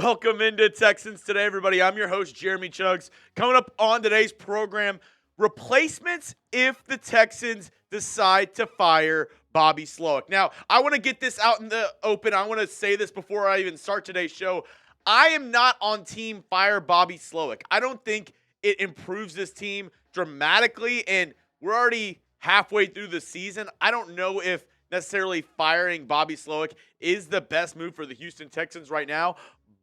Welcome into Texans Today, everybody. I'm your host, Jeremy Chuggs. Coming up on today's program, replacements if the Texans decide to fire Bobby Slowik. Now, I want to get this out in the open. I want to say this before I even start today's show. I am not on team fire Bobby Slowik. I don't think it improves this team dramatically, and we're already halfway through the season. I don't know if necessarily firing Bobby Slowik is the best move for the Houston Texans right now.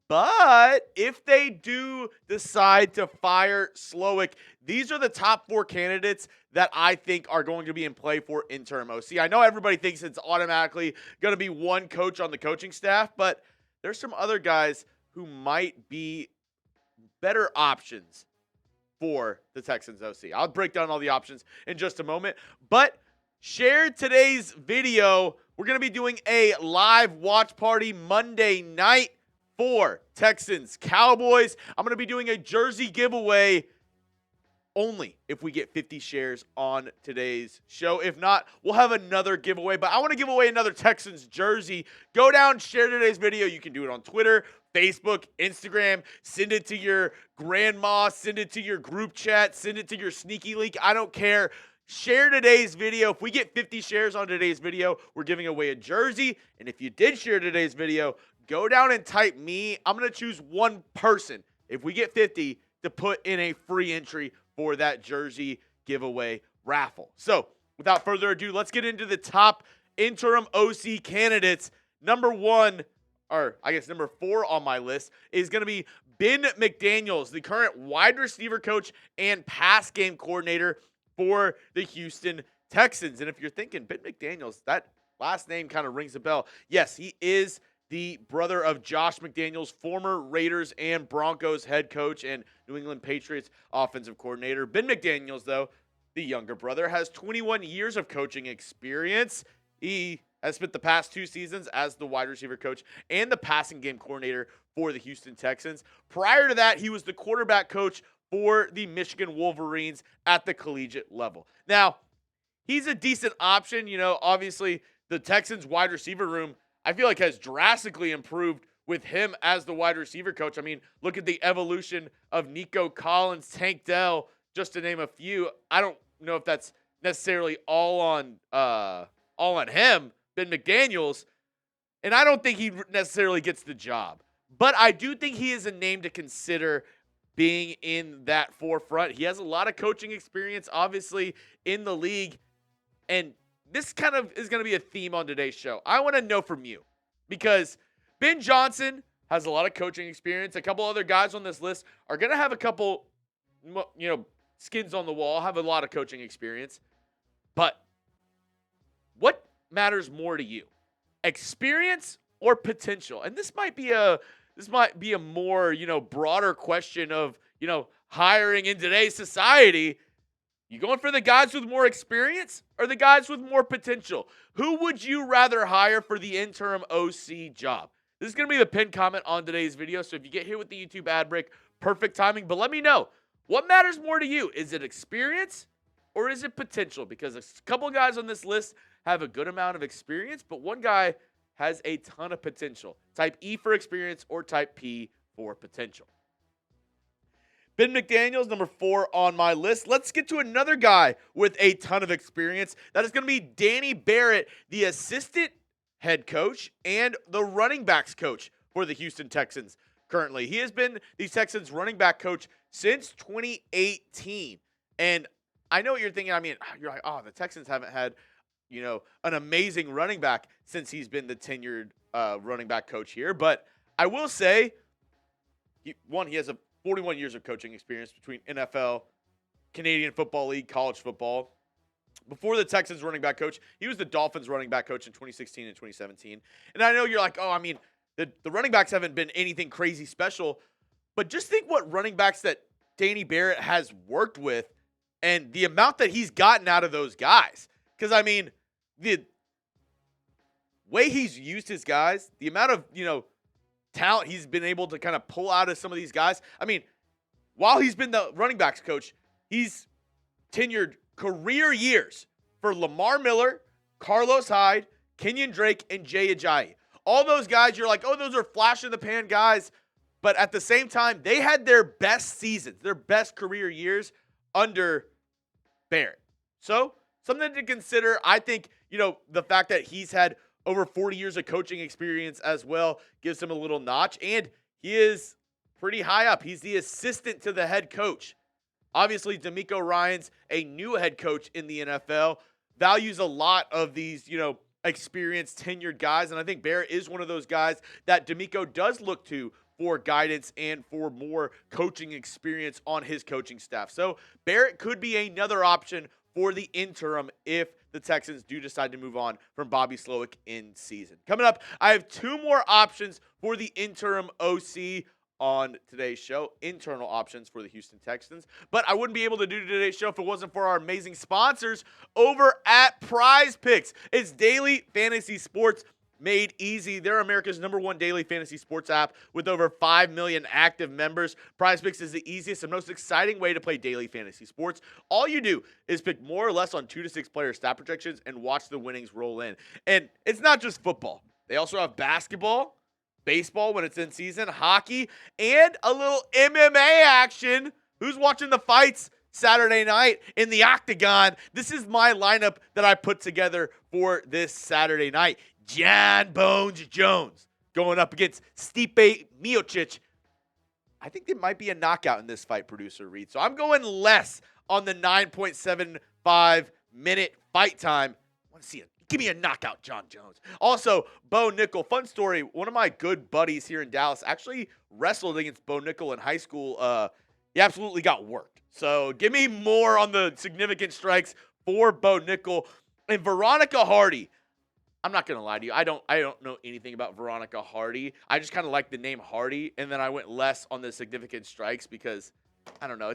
But if they do decide to fire Slowik, these are the top 4 candidates that I think are going to be in play for interim OC. I know everybody thinks it's automatically going to be one coach on the coaching staff, but there's some other guys who might be better options for the Texans OC. I'll break down all the options in just a moment, but share today's video. We're going to be doing a live watch party Monday night for Texans Cowboys. I'm going to be doing a jersey giveaway only if we get 50 shares on today's show. If not, we'll have another giveaway, but I want to give away another Texans jersey. Go down, share today's video. You can do it on Twitter, Facebook, Instagram. Send it to your grandma, send it to your group chat, send it to your sneaky link. I don't care. Share today's video. If we get 50 shares on today's video, we're giving away a jersey. And if you did share today's video, go down and type me. I'm going to choose one person, if we get 50, to put in a free entry for that jersey giveaway raffle. So, without further ado, let's get into the top interim OC candidates. Number 4 on my list is going to be Ben McDaniels, the current wide receiver coach and pass game coordinator for the Houston Texans. And if you're thinking, Ben McDaniels, that last name kind of rings a bell. Yes, he is the brother of Josh McDaniels, former Raiders and Broncos head coach and New England Patriots offensive coordinator. Ben McDaniels, though, the younger brother, has 21 years of coaching experience. He has spent the past 2 seasons as the wide receiver coach and the passing game coordinator for the Houston Texans. Prior to that, he was the quarterback coach for the Michigan Wolverines at the collegiate level. Now, he's a decent option. You know, obviously, the Texans wide receiver room, I feel like, has drastically improved with him as the wide receiver coach. I mean, look at the evolution of Nico Collins, Tank Dell, just to name a few. I don't know if that's necessarily all on him, Ben McDaniels, and I don't think he necessarily gets the job. But I do think he is a name to consider being in that forefront. He has a lot of coaching experience, obviously, in the league, and this kind of is going to be a theme on today's show. I want to know from you, because Ben Johnson has a lot of coaching experience. A couple other guys on this list are going to have a couple, skins on the wall, have a lot of coaching experience. But what matters more to you, experience or potential? And this might be a more, broader question of, hiring in today's society. You going for the guys with more experience or the guys with more potential? Who would you rather hire for the interim OC job? This is going to be the pinned comment on today's video. So if you get hit with the YouTube ad break, perfect timing. But let me know, what matters more to you? Is it experience or is it potential? Because a couple of guys on this list have a good amount of experience, but one guy has a ton of potential. Type E for experience or type P for potential. Ben McDaniels, number 4 on my list. Let's get to another guy with a ton of experience. That is going to be Danny Barrett, the assistant head coach and the running backs coach for the Houston Texans currently. He has been the Texans running back coach since 2018. And I know what you're thinking. I mean, you're like, the Texans haven't had, an amazing running back since he's been the tenured running back coach here. But I will say, he has 41 years of coaching experience between NFL, Canadian Football League, college football. Before the Texans running back coach, he was the Dolphins running back coach in 2016 and 2017. And I know you're like, the running backs haven't been anything crazy special. But just think what running backs that Danny Barrett has worked with and the amount that he's gotten out of those guys. Because, the way he's used his guys, the amount of, talent he's been able to kind of pull out of some of these guys. While he's been the running backs coach, he's tenured career years for Lamar Miller, Carlos Hyde, Kenyon Drake, and Jay Ajayi. All those guys, you're like, those are flash in the pan guys, But at the same time, they had their best seasons, their best career years under Barrett. So something to consider. I think, the fact that he's had over 40 years of coaching experience as well gives him a little notch. And he is pretty high up. He's the assistant to the head coach. Obviously, DeMeco Ryans, a new head coach in the NFL, values a lot of these, experienced, tenured guys. And I think Barrett is one of those guys that DeMeco does look to for guidance and for more coaching experience on his coaching staff. So Barrett could be another option for the interim if the Texans do decide to move on from Bobby Slowik in season. Coming up, I have two more options for the interim OC on today's show, internal options for the Houston Texans. But I wouldn't be able to do today's show if it wasn't for our amazing sponsors over at PrizePicks. It's daily fantasy sports made easy. They're America's #1 daily fantasy sports app with over 5 million active members. PrizePicks is the easiest and most exciting way to play daily fantasy sports. All you do is pick more or less on 2 to 6 player stat projections and watch the winnings roll in. And it's not just football. They also have basketball, baseball when it's in season, hockey, and a little MMA action. Who's watching the fights Saturday night in the Octagon? This is my lineup that I put together for this Saturday night. John Bones Jones going up against Stipe Miocic. I think there might be a knockout in this fight, producer Reed. So I'm going less on the 9.75 minute fight time. I want to see it. Give me a knockout, John Jones. Also, Bo Nickel. Fun story. One of my good buddies here in Dallas actually wrestled against Bo Nickel in high school. He absolutely got worked. So give me more on the significant strikes for Bo Nickel. And Veronica Hardy. I'm not going to lie to you. I don't know anything about Veronica Hardy. I just kind of like the name Hardy, and then I went less on the significant strikes because, I don't know.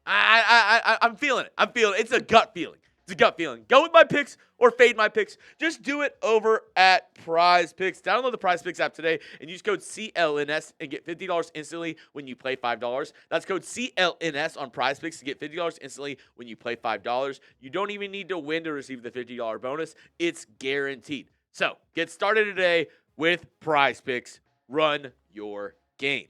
I'm feeling it. It's a gut feeling. Go with my picks or fade my picks. Just do it over at PrizePicks. Download the PrizePicks app today and use code CLNS and get $50 instantly when you play $5. That's code CLNS on PrizePicks to get $50 instantly when you play $5. You don't even need to win to receive the $50 bonus. It's guaranteed. So get started today with PrizePicks. Run your game.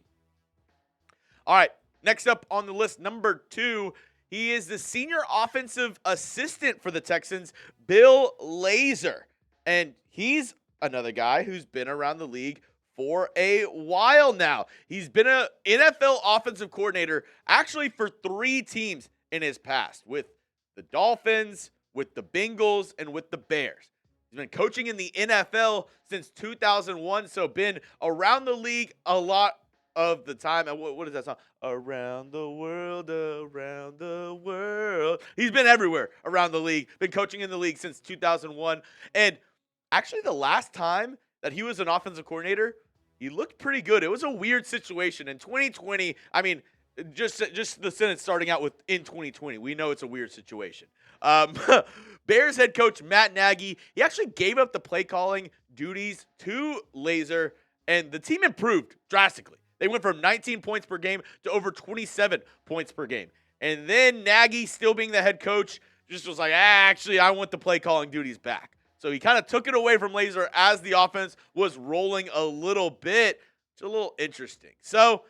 All right, next up on the list, number 2. He is the senior offensive assistant for the Texans, Bill Lazor. And he's another guy who's been around the league for a while now. He's been an NFL offensive coordinator actually for 3 teams in his past, with the Dolphins, with the Bengals, and with the Bears. He's been coaching in the NFL since 2001, so been around the league a lot of the time. And what is that song? Around the world, around the world. He's been everywhere around the league. Been coaching in the league since 2001. And actually the last time that he was an offensive coordinator, he looked pretty good. It was a weird situation. In 2020, I mean, just the sentence starting out with in 2020, we know it's a weird situation. Bears head coach Matt Nagy, he actually gave up the play calling duties to Lazor, and the team improved drastically. They went from 19 points per game to over 27 points per game. And then Nagy, still being the head coach, just was like, actually, I want the play calling duties back. So he kind of took it away from Lazor as the offense was rolling a little bit. It's a little interesting. So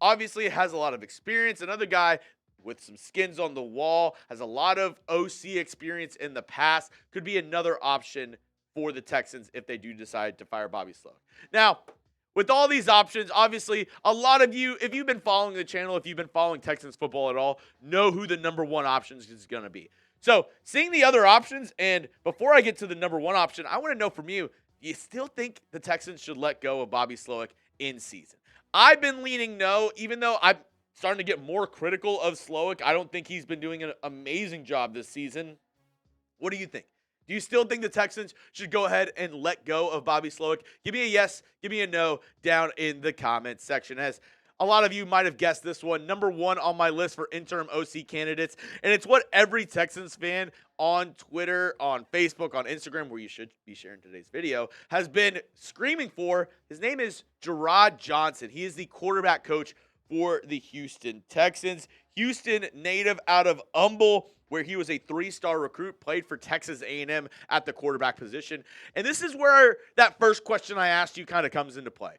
obviously has a lot of experience. Another guy with some skins on the wall, has a lot of OC experience in the past, could be another option for the Texans if they do decide to fire Bobby Slowik. Now, with all these options, obviously, a lot of you, if you've been following the channel, if you've been following Texans football at all, know who the number 1 option is going to be. So, seeing the other options, and before I get to the number 1 option, I want to know from you, do you still think the Texans should let go of Bobby Slowik in season? I've been leaning no, even though I'm starting to get more critical of Slowik. I don't think he's been doing an amazing job this season. What do you think? Do you still think the Texans should go ahead and let go of Bobby Slowik? Give me a yes, give me a no down in the comments section. As a lot of you might have guessed this one, number 1 on my list for interim OC candidates. And it's what every Texans fan on Twitter, on Facebook, on Instagram, where you should be sharing today's video, has been screaming for. His name is Jerrod Johnson. He is the quarterback coach for the Houston Texans. Houston native out of Humble, where he was a 3-star recruit, played for Texas A&M at the quarterback position. And this is where that first question I asked you kind of comes into play.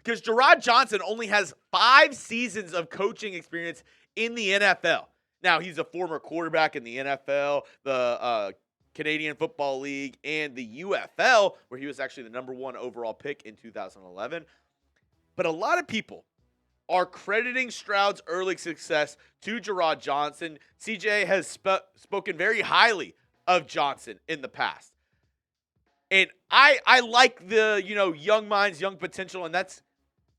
because Jerrod Johnson only has 5 seasons of coaching experience in the NFL. Now, he's a former quarterback in the NFL, the Canadian Football League, and the UFL, where he was actually the number 1 overall pick in 2011. But a lot of people are crediting Stroud's early success to Jerrod Johnson. CJ has spoken very highly of Johnson in the past. And I like the, young minds, young potential, and that's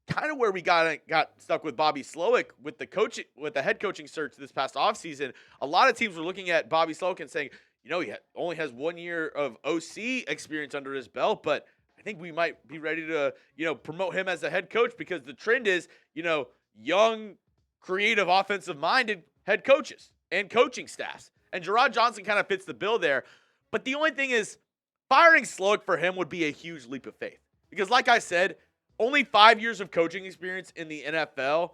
kind of where we got stuck with Bobby Slowik with the head coaching search this past offseason. A lot of teams were looking at Bobby Slowik and saying, he only has 1 year of OC experience under his belt, but I think we might be ready to, promote him as a head coach, because the trend is, young, creative, offensive-minded head coaches and coaching staffs. And Jerrod Johnson kind of fits the bill there. But the only thing is, firing Slowik for him would be a huge leap of faith. Because like I said, only 5 years of coaching experience in the NFL.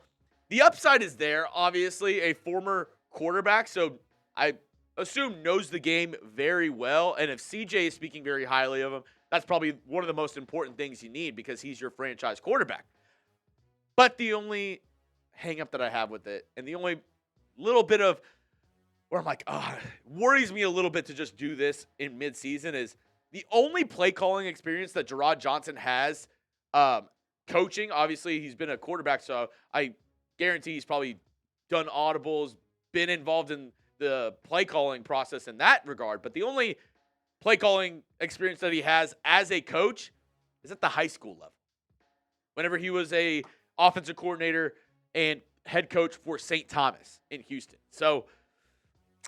The upside is there, obviously, a former quarterback, so I assume knows the game very well. And if CJ is speaking very highly of him, that's probably one of the most important things you need, because he's your franchise quarterback. But the only hang-up that I have with it, and the only little bit of where I'm like, worries me a little bit to just do this in midseason, is the only play calling experience that Jerrod Johnson has coaching. Obviously, he's been a quarterback, so I guarantee he's probably done audibles, been involved in the play calling process in that regard. But the only play calling experience that he has as a coach is at the high school level, whenever he was a offensive coordinator and head coach for St. Thomas in Houston. So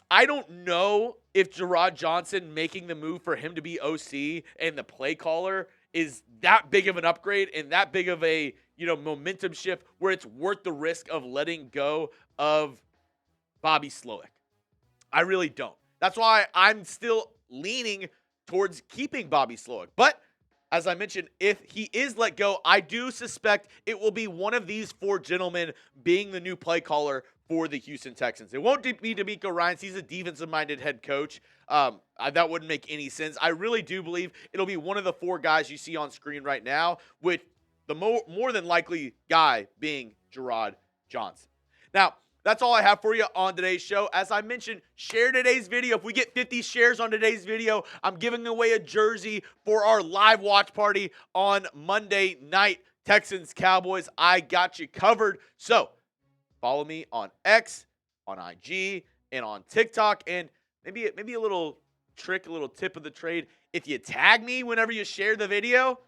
I don't know if Jerrod Johnson making the move for him to be OC and the play caller is that big of an upgrade and that big of a, momentum shift where it's worth the risk of letting go of Bobby Slowik. I really don't. That's why I'm still leaning towards keeping Bobby Slowik. But as I mentioned, if he is let go, I do suspect it will be one of these 4 gentlemen being the new play caller for the Houston Texans. It won't be DeMeco Ryans. He's a defensive-minded head coach. That wouldn't make any sense. I really do believe it'll be one of the 4 guys you see on screen right now, with the more than likely guy being Jerrod Johnson. Now, that's all I have for you on today's show. As I mentioned, share today's video. If we get 50 shares on today's video, I'm giving away a jersey for our live watch party on Monday night. Texans Cowboys, I got you covered. So follow me on X, on IG, and on TikTok. And maybe a little trick, a little tip of the trade. If you tag me whenever you share the video,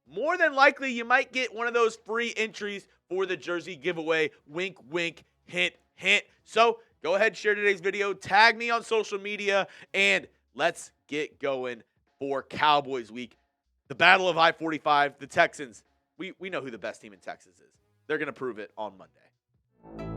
more than likely you might get one of those free entries for the jersey giveaway. Wink, wink, hint, hint. So go ahead, share today's video, tag me on social media, and let's get going for Cowboys Week. The Battle of I-45, the Texans. We know who the best team in Texas is. They're going to prove it on Monday.